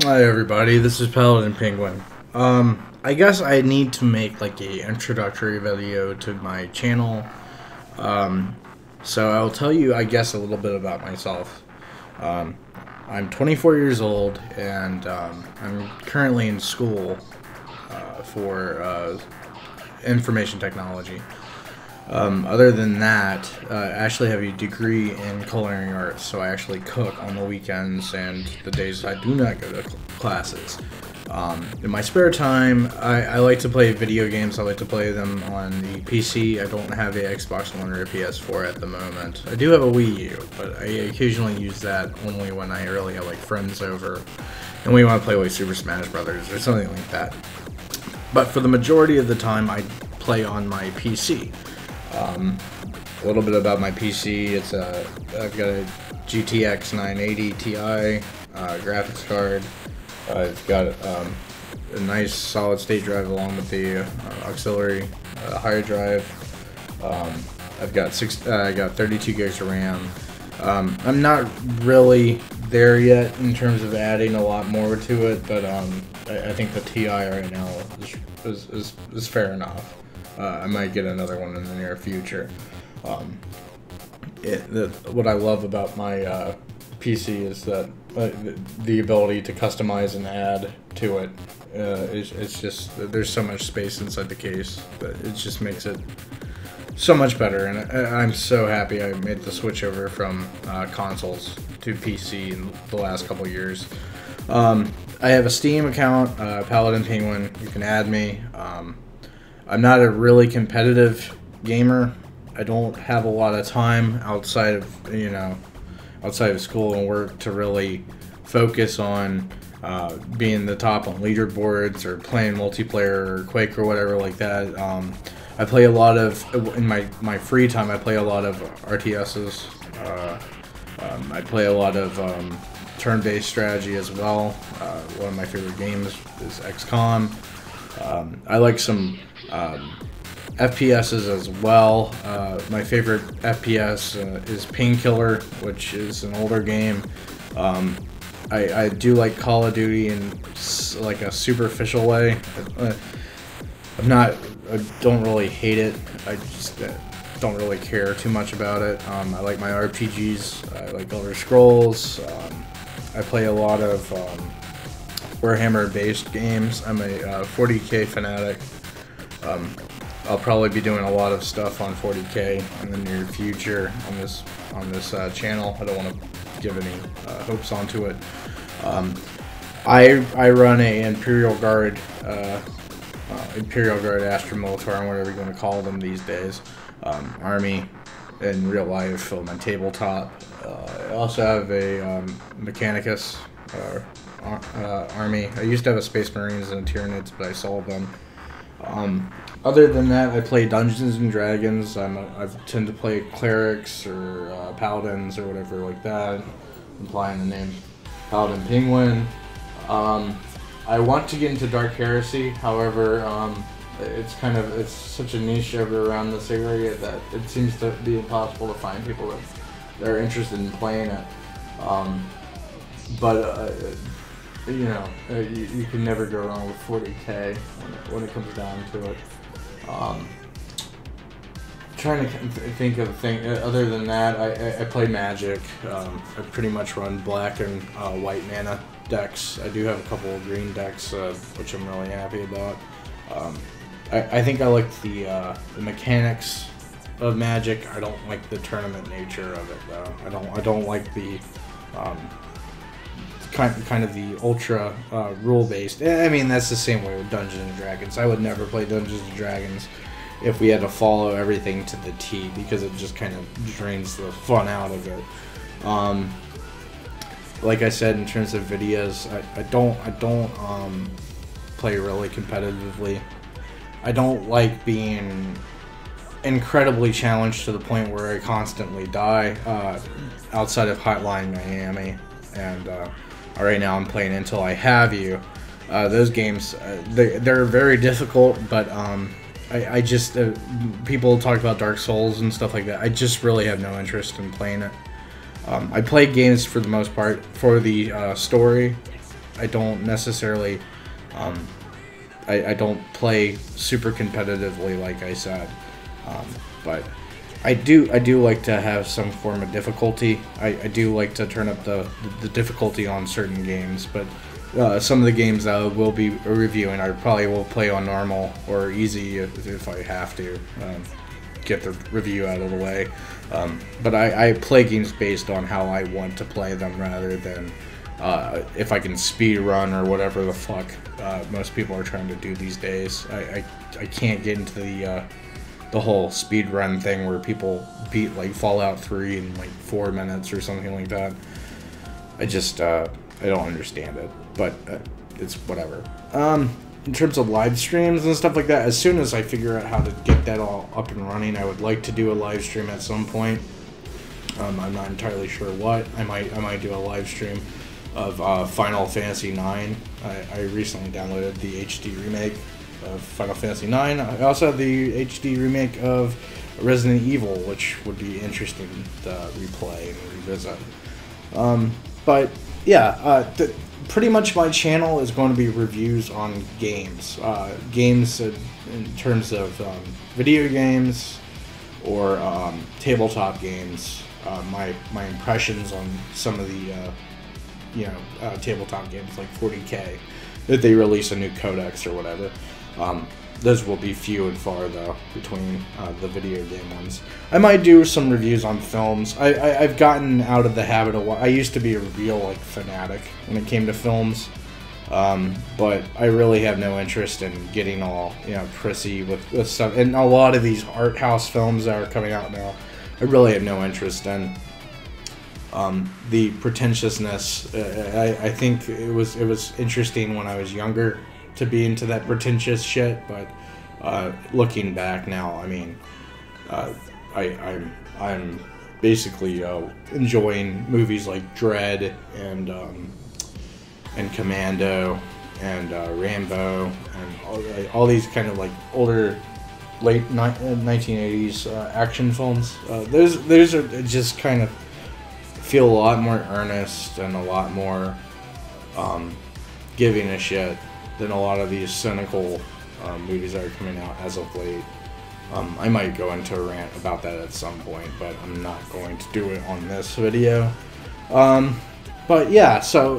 Hi everybody, this is PaladinPenguin. I guess I need to make like a introductory video to my channel. So I'll tell you, I guess, a little bit about myself. I'm 24 years old and I'm currently in school for information technology. Other than that, I actually have a degree in culinary arts, so I actually cook on the weekends and the days I do not go to classes. In my spare time, I like to play video games. I like to play them on the PC. I don't have a Xbox One or a PS4 at the moment. I do have a Wii U, but I occasionally use that only when I really have like friends over and we want to play like Super Smash Brothers or something like that. But for the majority of the time, I play on my PC. A little bit about my PC. I've got a GTX 980 Ti graphics card. I've got a nice solid state drive along with the auxiliary hard drive. I got 32 gigs of RAM. I'm not really there yet in terms of adding a lot more to it, but I think the Ti right now is fair enough. I might get another one in the near future. What I love about my PC is that the ability to customize and add to it. It's just, there's so much space inside the case that it just makes it so much better, and I'm so happy I made the switch over from consoles to PC in the last couple years. I have a Steam account, PaladinPenguin. You can add me. I'm not a really competitive gamer. I don't have a lot of time outside of school and work to really focus on being the top on leaderboards or playing multiplayer or Quake or whatever like that. I play a lot of, in my free time, I play a lot of RTSs. I play a lot of turn-based strategy as well. One of my favorite games is XCOM. I like some FPSs as well. My favorite FPS is Painkiller, which is an older game. I do like Call of Duty in like a superficial way. I don't really hate it. I just don't really care too much about it. I like my RPGs. I like Elder Scrolls. I play a lot of Warhammer-based games. I'm a 40K fanatic. I'll probably be doing a lot of stuff on 40K in the near future on this channel. I don't want to give any hopes onto it. I run a Imperial Guard Astra Militarum, whatever you want to call them these days. Army in real life on my tabletop. I also have a Mechanicus Army. I used to have a Space Marines and a Tyranids, but I sold them. Other than that, I play Dungeons and Dragons. I tend to play clerics or paladins or whatever like that, implying the name PaladinPenguin. I want to get into Dark Heresy, however, it's such a niche over around this area that it seems to be impossible to find people that are interested in playing it. You can never go wrong with 40K when it comes down to it. Trying to think of a thing other than that. I play Magic. I pretty much run black and white mana decks. I do have a couple of green decks, which I'm really happy about. I think I like the mechanics of Magic. I don't like the tournament nature of it though. I don't like the kind of the ultra rule-based. I mean, that's the same way with Dungeons and Dragons. I would never play Dungeons and Dragons if we had to follow everything to the T, because it just kind of drains the fun out of it. Like I said, in terms of videos, I don't play really competitively. I don't like being incredibly challenged to the point where I constantly die. Outside of Hotline Miami and right now I'm playing Until I Have You. Those games, they're very difficult, but I just, people talk about Dark Souls and stuff like that. I just really have no interest in playing it. I play games for the most part for the story I don't necessarily, I don't play super competitively, like I said, but I do like to have some form of difficulty. I do like to turn up the difficulty on certain games, but some of the games that I will be reviewing, I probably will play on normal or easy if I have to get the review out of the way. But I play games based on how I want to play them rather than if I can speed run or whatever the fuck most people are trying to do these days. I can't get into the whole speed run thing where people beat like Fallout 3 in like 4 minutes or something like that. I just I don't understand it, but it's whatever. In terms of live streams and stuff like that, as soon as I figure out how to get that all up and running, I would like to do a live stream at some point. I'm not entirely sure what. I might do a live stream of Final Fantasy IX. I recently downloaded the HD remake of Final Fantasy IX. I also have the HD remake of Resident Evil, which would be interesting to replay and revisit. But yeah, pretty much my channel is going to be reviews on games. Games in terms of video games or tabletop games. My impressions on some of the tabletop games like 40K, if they release a new codex or whatever. Those will be few and far though between the video game ones. I might do some reviews on films. I've gotten out of the habit of I used to be a real like fanatic when it came to films, but I really have no interest in getting all prissy with stuff. And a lot of these art house films that are coming out now, I really have no interest in. The pretentiousness. I think it was interesting when I was younger to be into that pretentious shit, but looking back now, I mean, I'm basically enjoying movies like Dread and Commando and Rambo and all these kind of like older late 1980s action films. Those are just kind of feel a lot more earnest and a lot more giving a shit than a lot of these cynical movies that are coming out as of late. I might go into a rant about that at some point, but I'm not going to do it on this video. But yeah, so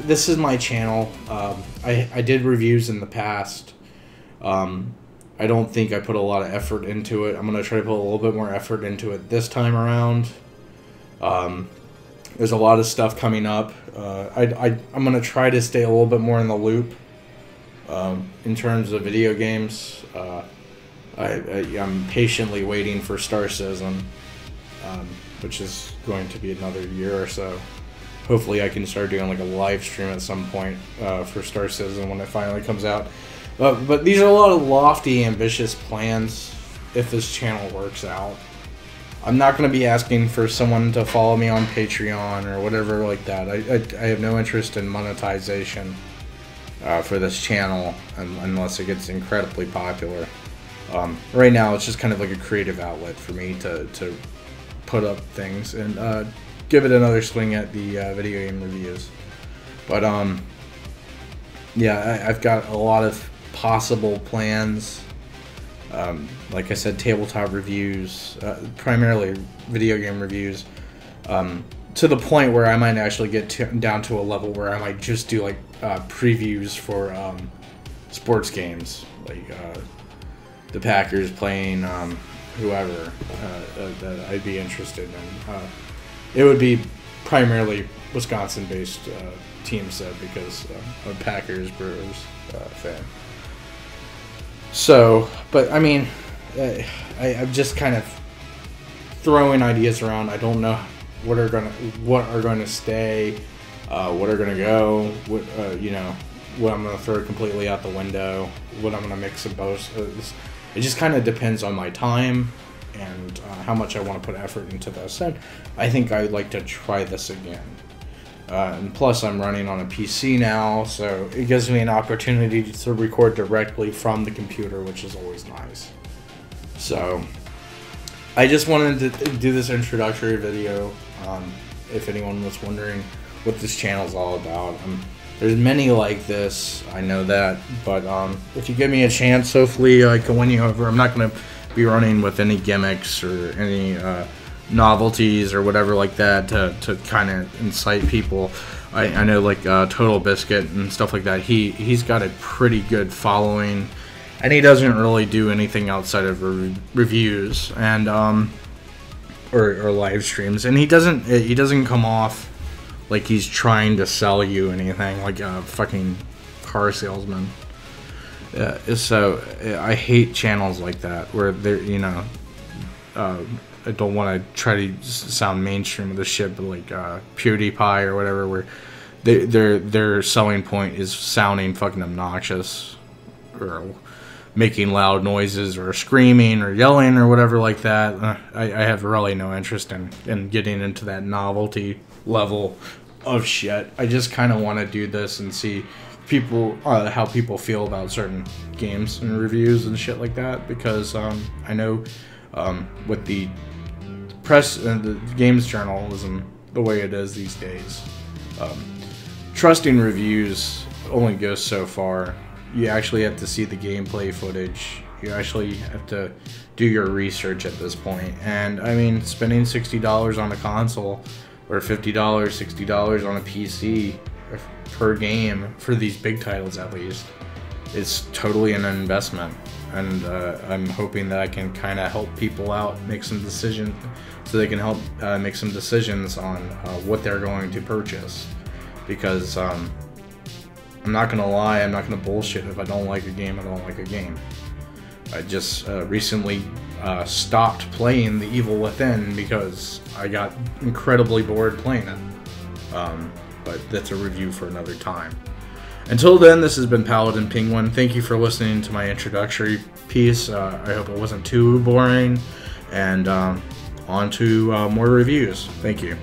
this is my channel. I did reviews in the past. I don't think I put a lot of effort into it. I'm going to try to put a little bit more effort into it this time around. There's a lot of stuff coming up. I'm going to try to stay a little bit more in the loop in terms of video games. I'm patiently waiting for Star Citizen, which is going to be another year or so. Hopefully I can start doing like a live stream at some point for Star Citizen when it finally comes out. But these are a lot of lofty, ambitious plans if this channel works out. I'm not going to be asking for someone to follow me on Patreon or whatever like that. I have no interest in monetization for this channel unless it gets incredibly popular. Right now it's just kind of like a creative outlet for me to put up things and give it another swing at the video game reviews. But yeah, I've got a lot of possible plans. Like I said, tabletop reviews, primarily video game reviews, to the point where I might actually get down to a level where I might just do like previews for sports games, like the Packers playing whoever that I'd be interested in. It would be primarily Wisconsin-based teams, because I'm a Packers Brewers fan. So, but I mean, I'm just kind of throwing ideas around. I don't know what are going to stay, what are going to go, what I'm going to throw completely out the window, what I'm going to mix and both. It just kind of depends on my time and how much I want to put effort into this. And I think I would like to try this again. And plus I'm running on a PC now, so it gives me an opportunity to record directly from the computer, which is always nice. So I just wanted to do this introductory video. If anyone was wondering what this channel is all about, There's many like this, I know that, but if you give me a chance, hopefully I can win you over. I'm not going to be running with any gimmicks or any novelties or whatever like that to kind of incite people. I know like Total Biscuit and stuff like that, he's got a pretty good following, and he doesn't really do anything outside of reviews and or live streams, and he doesn't come off like he's trying to sell you anything, like a fucking car salesman. So I hate channels like that where they're, you know, I don't want to try to sound mainstream with this shit, but like PewDiePie or whatever, where their selling point is sounding fucking obnoxious or making loud noises or screaming or yelling or whatever like that. I have really no interest in getting into that novelty level of shit. I just kind of want to do this and see people how people feel about certain games and reviews and shit like that, because I know with the press and the games journalism the way it is these days, trusting reviews only goes so far. You actually have to see the gameplay footage. You actually have to do your research at this point. And I mean, spending $60 on a console or $50, $60 on a PC per game for these big titles, at least, is totally an investment. And I'm hoping that I can kind of help people out, make some decisions, so they can help make some decisions on what they're going to purchase. Because I'm not gonna lie, I'm not gonna bullshit. If I don't like a game, I don't like a game. I just recently stopped playing The Evil Within because I got incredibly bored playing it. But that's a review for another time. Until then, this has been PaladinPenguin. Thank you for listening to my introductory piece. I hope it wasn't too boring. And on to more reviews. Thank you.